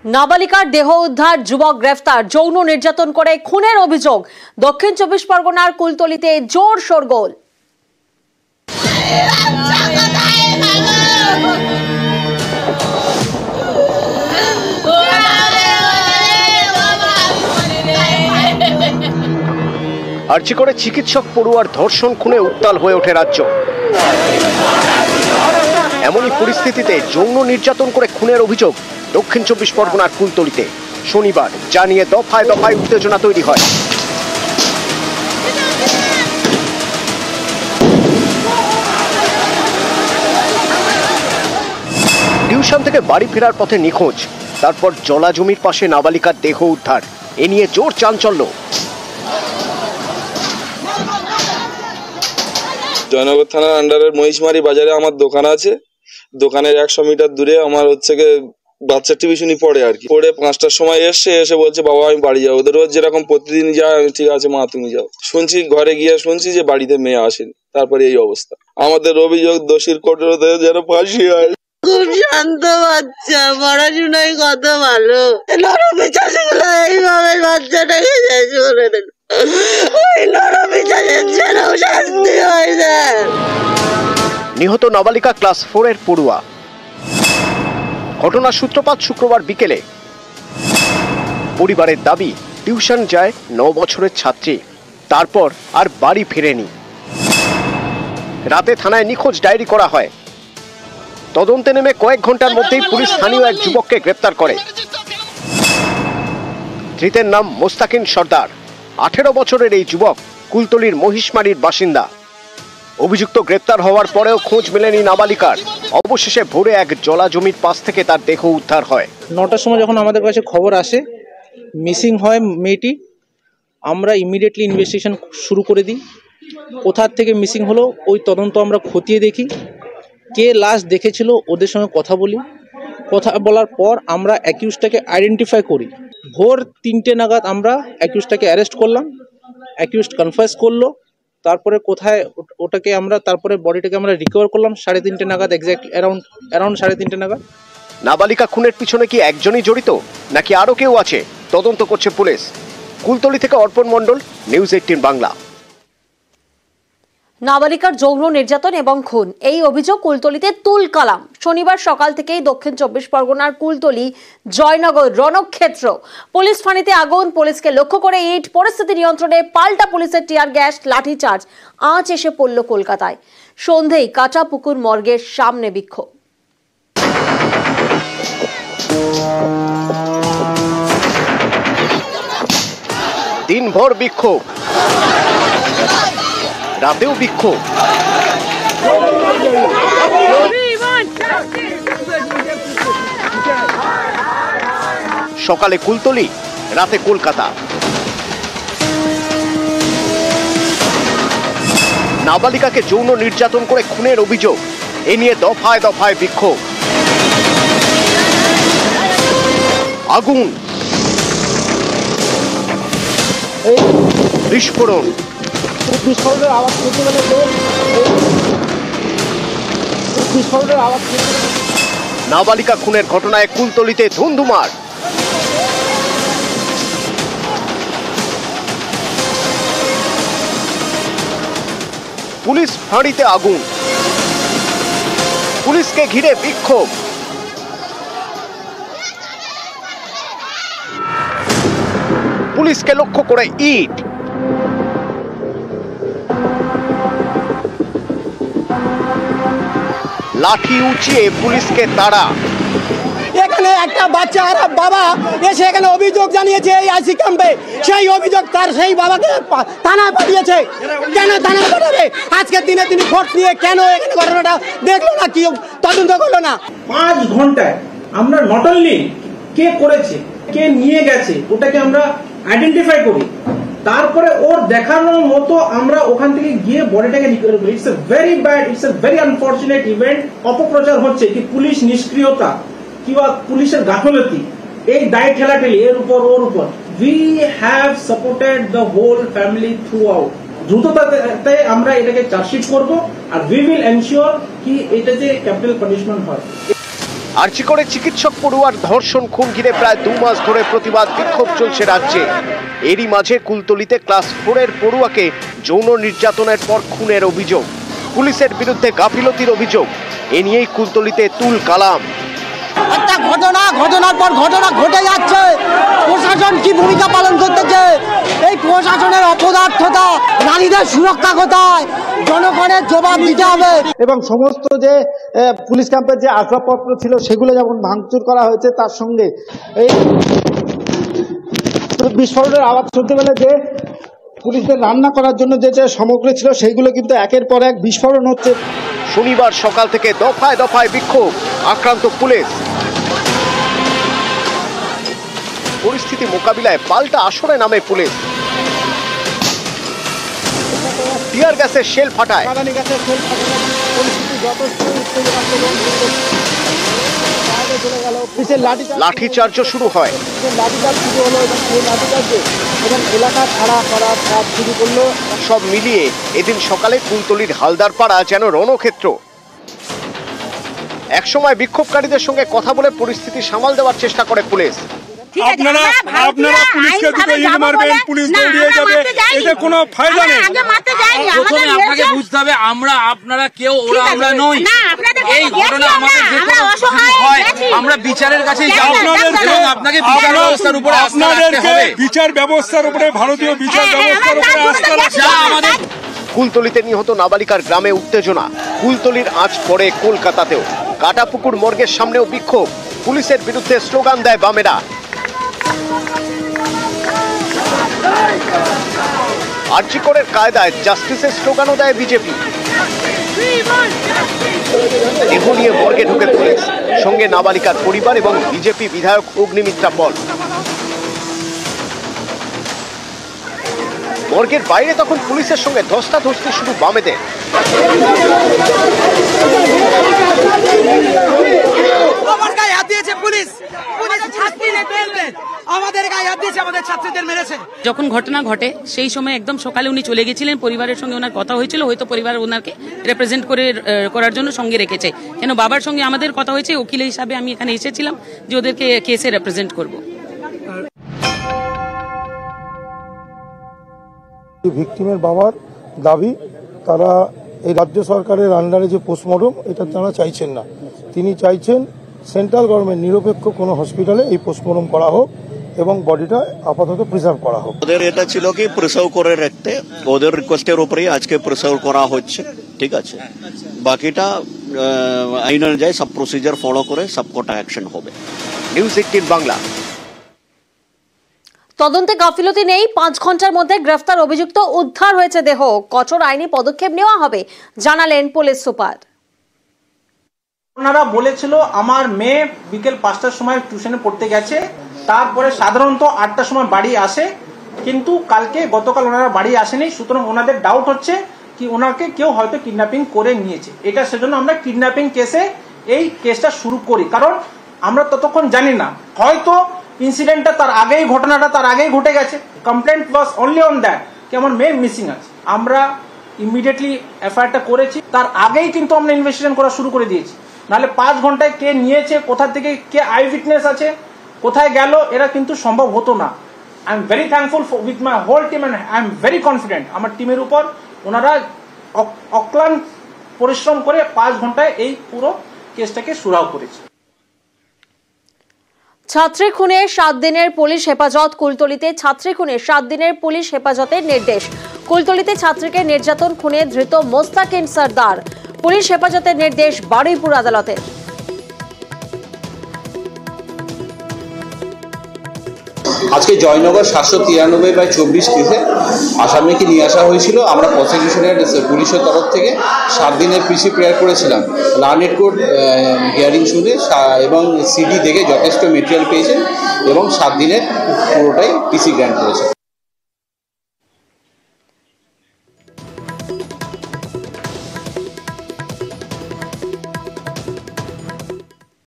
নাবালিকার দেহ উদ্ধার, যুবক গ্রেফতার, যৌন নির্যাতন করে খুনের অভিযোগ। দক্ষিণ 24 পরগনার কুলতলিতে জোর শোরগোল। আর্জি করে চিকিৎসক পড়ুয়ার ধর্ষণ খুনে উত্তাল হয়ে ওঠে রাজ্য। এমনই পরিস্থিতিতে যৌন নির্যাতন করে খুনের অভিযোগ দক্ষিণ 24 পরগনার কুলতলিতে শনিবার, যা নিয়ে দফায় দফায় উত্তেজনা তৈরি হয়। টিউশন থেকে বাড়ি ফেরার পথে নিখোঁজ, তারপর জলা জমির পাশে নাবালিকার দেহ উদ্ধার। এ নিয়ে জোর চাঞ্চল্য। জয়নগর থানার আন্ডারের মহিষমারি বাজারে আমার দোকান আছে। দোকানের 100 মিটার দূরে আমার বাচ্চা টিউশনি পড়ে আর কি। পড়ে 5টার সময় এসে বলছে বাবা আমি বাড়ি যাবো। ওদের রোজ যেরকম প্রতিদিন যায়, আমি ঠিক আছে মা তুমি যাও। শুনছি ঘরে গিয়ে শুনছি যে বাড়িতে মেয়ে আসেনি। তারপরে এই অবস্থা। আমাদের অভিযোগ দোষীর কঠোরতা যেন ফাঁসি হয়। খুব শান্ত বাচ্চা, পড়াশোনায় কত ভালো, নরপিশাচগুলো এইভাবে বাচ্চাটাকে শেষ করে দিল। ওই নরপিশাচের যেন শাস্তি হয় না। নিহত নাবালিকা ক্লাস 4 এর পড়ুয়া। ঘটনার সূত্রপাত শুক্রবার বিকেলে। পরিবারের দাবি টিউশন যায় 9 বছরের ছাত্রী, তারপর আর বাড়ি ফেরেনি। রাতে থানায় নিখোঁজ ডায়েরি করা হয়। তদন্তে নেমে কয়েক ঘন্টার মধ্যেই পুলিশ স্থানীয় এক যুবককে গ্রেপ্তার করে। ধৃতের নাম মোস্তাকিন সর্দার। 18 বছরের এই যুবক কুলতলির মহিষমারির বাসিন্দা। অভিযুক্ত গ্রেপ্তার হওয়ার পরেও খোঁজ মেলেনি নাবালিকার। অবশেষে ভোরে এক জলা জমির পাশ থেকে তার দেহ উদ্ধার হয়। 9টার সময় যখন আমাদের কাছে খবর আসে মিসিং হয় মেয়েটি, আমরা ইমিডিয়েটলি ইনভেস্টিগেশন শুরু করে দিই। কোথার থেকে মিসিং হলো ওই তদন্ত আমরা খতিয়ে দেখি। কে লাশ দেখেছিল ওদের সঙ্গে কথা বলি। কথা বলার পর আমরা অ্যাকিউজটাকে আইডেন্টিফাই করি। ভোর 3টে নাগাদ আমরা অ্যাকিউজটাকে অ্যারেস্ট করলাম। অ্যাকিউজ কনফেস করলো। তারপরে কোথায় ওটাকে আমরা তারপরে বডিটাকে আমরা রিকভার করলাম 3:30 নাগাদ, এক্স্যাক্ট অ্যারাউন্ড 3:30 নাগাদ। নাবালিকা খুনের পিছনে কি একজনই জড়িত নাকি আরো কেউ আছে, তদন্ত করছে পুলিশ। কুলতলি থেকে অর্পণ মণ্ডল, নিউজ 18 বাংলা। নাবালিকার যৌন নির্যাতন এবং খুন, এই অভিযোগ কুলতলিতে তুলকালাম। শনিবার সকাল থেকেই দক্ষিণ 24 পরগনার কুলতলি জয়নগর রণক্ষেত্র। পুলিশ ফাঁড়িতে আগুন, পুলিশকে লক্ষ্য করে ইট, পরিস্থিতি নিয়ন্ত্রণে পাল্টা পুলিশের টিয়ার গ্যাস, লাঠিচার্জ। আঁচ এসে পড়ল কলকাতায়। সন্ধেই কাঁচাপুকুর মর্গের সামনে বিক্ষোভ। দিনভর বিক্ষোভ, রাতেও বিক্ষোভ। সকালে কুলতলি, রাতে কলকাতা। নাবালিকাকে যৌন নির্যাতন করে খুনের অভিযোগ। এ নিয়ে দফায় দফায় বিক্ষোভ। আগুন, বিস্ফোরণ। নাবালিকা খুনের ঘটনায় কুলতলিতে ধুন্ধুমার। পুলিশ ফাঁড়িতে আগুন, পুলিশকে ঘিরে বিক্ষোভ। পুলিশকে লক্ষ্য করে ইট। লাঠি উঁচিয়ে পুলিশকে তাড়া। এখানে একটা বাচ্চা আর বাবা এসে এখানে অভিযোগ জানিয়েছে এই আইসি ক্যাম্পে। সেই অভিযোগ তার সেই বাবাকে থানায় পাঠিয়েছে। কেন থানায় পাঠাবে? আজকের দিনে তিনি ভোট নিয়ে কেন এখানে ঘটনাটা দেখলো না, কি তদন্ত করলো না? 5 ঘন্টায় আমরা নট অনলি কে করেছে, কে নিয়ে গেছে, ওটাকে আমরা আইডেন্টিফাই করি। তারপরে ওর দেখানোর মতো আমরা ওখান থেকে গিয়ে বডিটাকে রিকভার করি। It's a very bad, it's a very unfortunate event. অপপ্রচার হচ্ছে কি পুলিশ নিষ্ক্রিয়তা কিংবা পুলিশের গাফলতি, এই দায় ঠেলাঠেলি এর উপর ওর উপর। We have supported the whole family throughout. দ্রুততাতে আমরা এটাকে চার্জশিট করব আর উই উইল এনশিওর কি এটা যে ক্যাপিটাল পানিশমেন্ট হয়। আরজি করে চিকিৎসক পড়ুয়ার ধর্ষণ খুন ঘিরে প্রায় 2 মাস ধরে প্রতিবাদ বিক্ষোভ চলছে রাজ্যে। এরই মাঝে কুলতলিতে ক্লাস 4 এর পড়ুয়াকে যৌন নির্যাতনের পর খুনের অভিযোগ, পুলিশের বিরুদ্ধে গাফিলতির অভিযোগ। এ নিয়েই কুলতলিতে তুল কালাম। একটা ঘটনার পর ঘটনা ঘটে যাচ্ছে, প্রশাসন কি ভূমিকা পালন করতেছে? এই প্রশাসনের অপদার্থতা, নারীদের সুরক্ষা কোথায়? জনগণের জবাব দিতে হবে। এবং সমস্ত যে পুলিশ ক্যাম্পের যে আসবাবপত্র ছিল সেগুলো যেমন ভাঙচুর করা হয়েছে, তার সঙ্গে এই বিস্ফোরণের আওয়াজ শুনতে পেলে যে পুলিশদের রান্না করার জন্য যে যে সামগ্রী ছিল সেইগুলো কিন্তু একের পর এক বিস্ফোরণ হচ্ছে। শনিবার সকাল থেকে দফায় দফায় বিক্ষোভ, আক্রান্ত পুলিশ। পরিস্থিতি মোকাবিলায় পাল্টা আসরে নামে পুলিশ। টিয়ার গ্যাসের শেল ফাটায়। লাঠিচার্জও শুরু হয়। সব মিলিয়ে এদিন সকালে কুলতলির হালদারপাড়া যেন রণক্ষেত্র। একসময় বিক্ষোভকারীদের সঙ্গে কথা বলে পরিস্থিতি সামাল দেওয়ার চেষ্টা করে পুলিশ। আপনারা পুলিশকে দুটো ইট মারবেন, পুলিশ দৌড়িয়ে যাবে, এতে কোনো ফায়দা নেই। প্রথমে আপনাকে বুঝতে হবে আপনারা কেউ ওরা আমরা নই। এই ঘটনা আমাদের হয় আমরা বিচারের কাছে যাব এবং আপনাকে বিচার ব্যবস্থার উপরে আস্থা রাখতে হবে। বিচার ব্যবস্থার উপরে, ভারতীয় বিচার ব্যবস্থার উপরে আস্থা রাখতে হবে। কুলতলিতে নিহত নাবালিকার গ্রামে উত্তেজনা, কুলতলির আঁচ পড়ে কলকাতাতেও। কাটাপুকুর মর্গের সামনেও বিক্ষোভ, পুলিশের বিরুদ্ধে স্লোগান দেয় বামেরা। আরজি করের কায়দায় জাস্টিসের স্লোগানও দেয় বিজেপি। দেহ নিয়ে মর্গে ঢুকে পুলিশ, সঙ্গে নাবালিকার পরিবার এবং বিজেপি বিধায়ক অগ্নিমিত্রা পল। মর্গের বাইরে তখন পুলিশের সঙ্গে ধস্তাধস্তি শুরু বামেদের। আমার গায়ে হাত দিয়েছে পুলিশ, আমাদের গায়ে হাত দিয়েছে, আমাদের ছাত্রীদের মেরেছে। যখন ঘটনা ঘটে সেই সময় একদম সকালে উনি চলে গেছিলেন, পরিবারের সঙ্গে ওনার কথা হয়েছিল, হয়তো পরিবার ওনাকে রিপ্রেজেন্ট করার জন্য সঙ্গে রেখেছে। কেন বাবার সঙ্গে আমাদের কথা হয়েছে, উকিল হিসাবে আমি এখানে এসেছিলাম যে ওদেরকে কেসে রিপ্রেজেন্ট করব। ভিকটিমের বাবার দাবি, তারা এই রাজ্য সরকারের আন্ডারে যে পোস্টমর্টম, এটা তারা চাইছেন না। তিনি চাইছেন সেন্ট্রাল গভর্নমেন্ট নিরপেক্ষ কোনো হসপিটালে এই পোস্টমর্টম করা হোক এবং বডিটা আপাতত প্রিজার্ভ করা হোক। ওদের এটা ছিল কি প্রিজার্ভ করে রাখতে, ওদের রিকোয়েস্টের উপরেই আজকে প্রিজার্ভ করা হচ্ছে, ঠিক আছে। বাকিটা আইন অনুযায়ী সব প্রসিজার ফলো করে সবকটা অ্যাকশন হবে। নিউজ 18 বাংলা। তদন্তে গাফিলতি নেই, 5 ঘন্টার মধ্যে গ্রেফতার অভিযুক্ত, উদ্ধার হয়েছে দেহ, কঠোর আইনি পদক্ষেপ নেওয়া হবে, জানালেন পুলিশ সুপার। ওনারা বলেছিল আমার মেয়ে বিকেল 5টার সময় টিউশনে পড়তে গেছে, তারপরে সাধারণত 8টার সময় বাড়ি আসে, কিন্তু গতকাল ওনারা বাড়ি আসেনি। সুতরাং ওনাদের ডাউট হচ্ছে কি ওনাকে কেউ হয়তো কিডন্যাপিং করে নিয়েছে। এটা সেজন্য আমরা কিডন্যাপিং কেসে এই কেসটা শুরু করি, কারণ আমরা ততক্ষণ জানি না, হয়তো ইনসিডেন্টটা ঘটনাটা তার আগেই ঘটে গেছে। Complaint was only on that কি আমার মেয়ে মিসিং আছে। আমরা ইমিডিয়েটলি এফআইআরটা করেছি, তার আগেই কিন্তু আমরা ইনভেস্টিগেশন করা শুরু করে দিয়েছি। নাহলে 5 ঘন্টায় কে নিয়েছে, কোথা থেকে, কে আই উইটনেস আছে, কোথায় গেল, এরা কিন্তু সম্ভব হতো না। I am very thankful with my whole team and I am very confident আমার টিমের উপর। ওনারা অক্লান্ত পরিশ্রম করে 5 ঘন্টায় এই পুরো কেসটাকে সুরাহ করেছে। ছাত্রী খুনে 7 দিনের পুলিশ হেফাজত, কুলতলিতে ছাত্রী খুনে 7 দিনের পুলিশ হেফাজতের নির্দেশ। কুলতলিতে ছাত্রীকে নির্যাতন খুনে ধৃত মোস্তাকিন সর্দার, পুলিশ হেফাজতের নির্দেশ বারুইপুর আদালতের। আজকে জয়নগর 793/24 কেসে আসামিকে নিয়ে আসা হয়েছিল। আমরা প্রসিকিউশনের পুলিশের তরফ থেকে 7 দিনের পিসি প্রেয়ার করেছিলাম। লার্নেড কোর্ট হিয়ারিং শুনে এবং সিডি দেখে যথেষ্ট মেটেরিয়াল পেয়েছেন এবং 7 দিনের পুরোটাই পিসি গ্র্যান্ট করেছে।